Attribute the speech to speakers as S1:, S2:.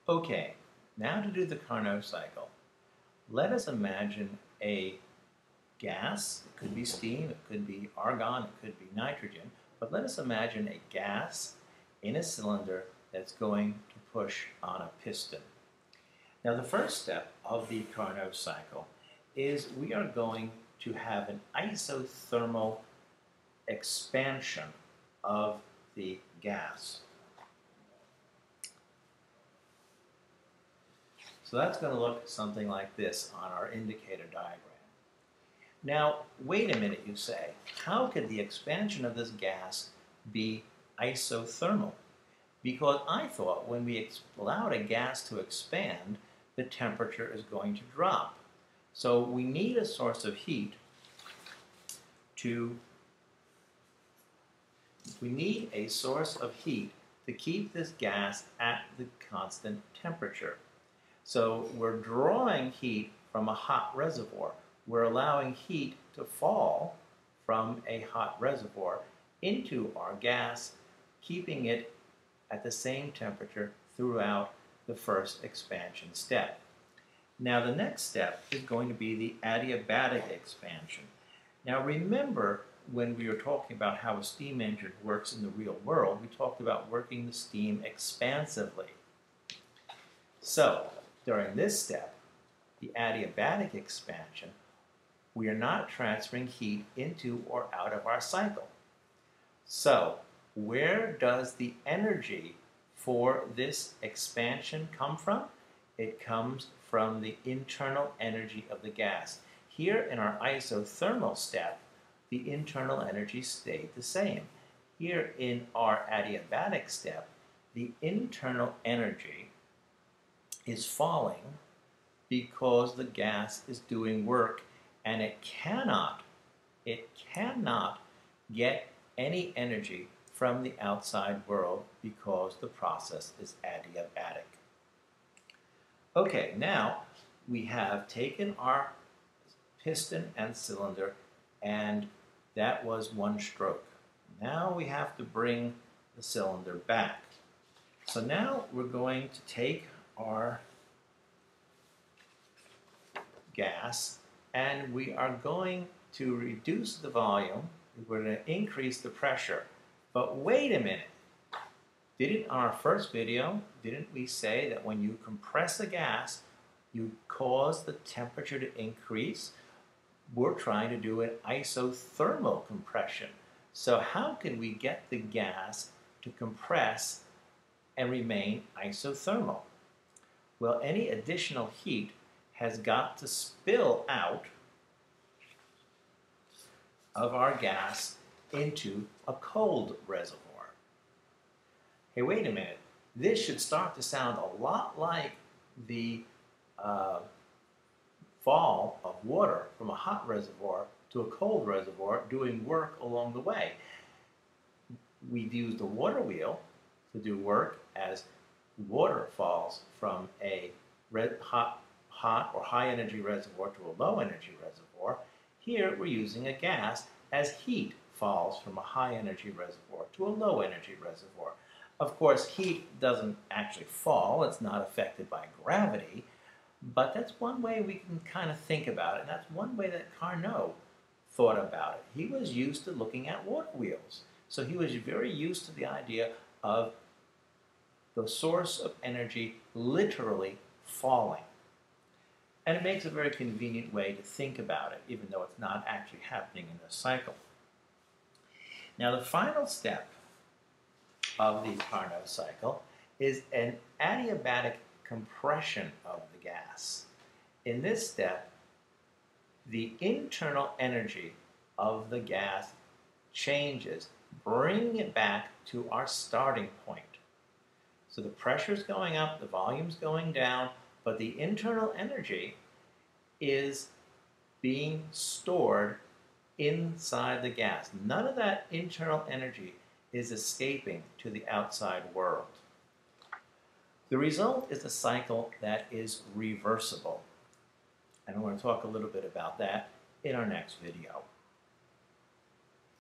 S1: Okay, now to do the Carnot cycle. Let us imagine a gas. It could be steam, it could be argon, it could be nitrogen, but let us imagine a gas in a cylinder that's going to push on a piston. Now the first step of the Carnot cycle is we are going to have an isothermal expansion of the gas. So that's going to look something like this on our indicator diagram. Now, wait a minute, you say. How could the expansion of this gas be isothermal? Because I thought when we allowed a gas to expand, the temperature is going to drop. So we need a source of heat to keep this gas at the constant temperature. So we're drawing heat from a hot reservoir. We're allowing heat to fall from a hot reservoir into our gas, keeping it at the same temperature throughout the first expansion step. Now the next step is going to be the adiabatic expansion. Now remember, when we were talking about how a steam engine works in the real world, we talked about working the steam expansively. So during this step, the adiabatic expansion, we are not transferring heat into or out of our cycle. So where does the energy for this expansion come from? It comes from the internal energy of the gas. Here in our isothermal step, the internal energy stayed the same. Here in our adiabatic step, the internal energy is falling because the gas is doing work, and it cannot get any energy from the outside world because the process is adiabatic. Okay, now we have taken our piston and cylinder, and that was one stroke. Now we have to bring the cylinder back. So now we're going to take our gas and we are going to reduce the volume. We're going to increase the pressure. But wait a minute. On our first video, didn't we say that when you compress a gas, you cause the temperature to increase? We're trying to do an isothermal compression. So how can we get the gas to compress and remain isothermal? Well, any additional heat has got to spill out of our gas into a cold reservoir. Hey, wait a minute. This should start to sound a lot like the fall of water from a hot reservoir to a cold reservoir doing work along the way. We used the water wheel to do work as water falls from a hot or high energy reservoir to a low energy reservoir. Here we're using a gas as heat falls from a high energy reservoir to a low energy reservoir. Of course, heat doesn't actually fall. It's not affected by gravity. But that's one way we can kind of think about it, and that's one way that Carnot thought about it. He was used to looking at water wheels. So he was very used to the idea of the source of energy literally falling. And it makes a very convenient way to think about it, even though it's not actually happening in the cycle. Now the final step of the Carnot cycle is an adiabatic compression of the gas. In this step, the internal energy of the gas changes, bringing it back to our starting point. So the pressure is going up, the volume is going down, but the internal energy is being stored inside the gas. None of that internal energy is escaping to the outside world. The result is a cycle that is reversible. And I'm going to talk a little bit about that in our next video.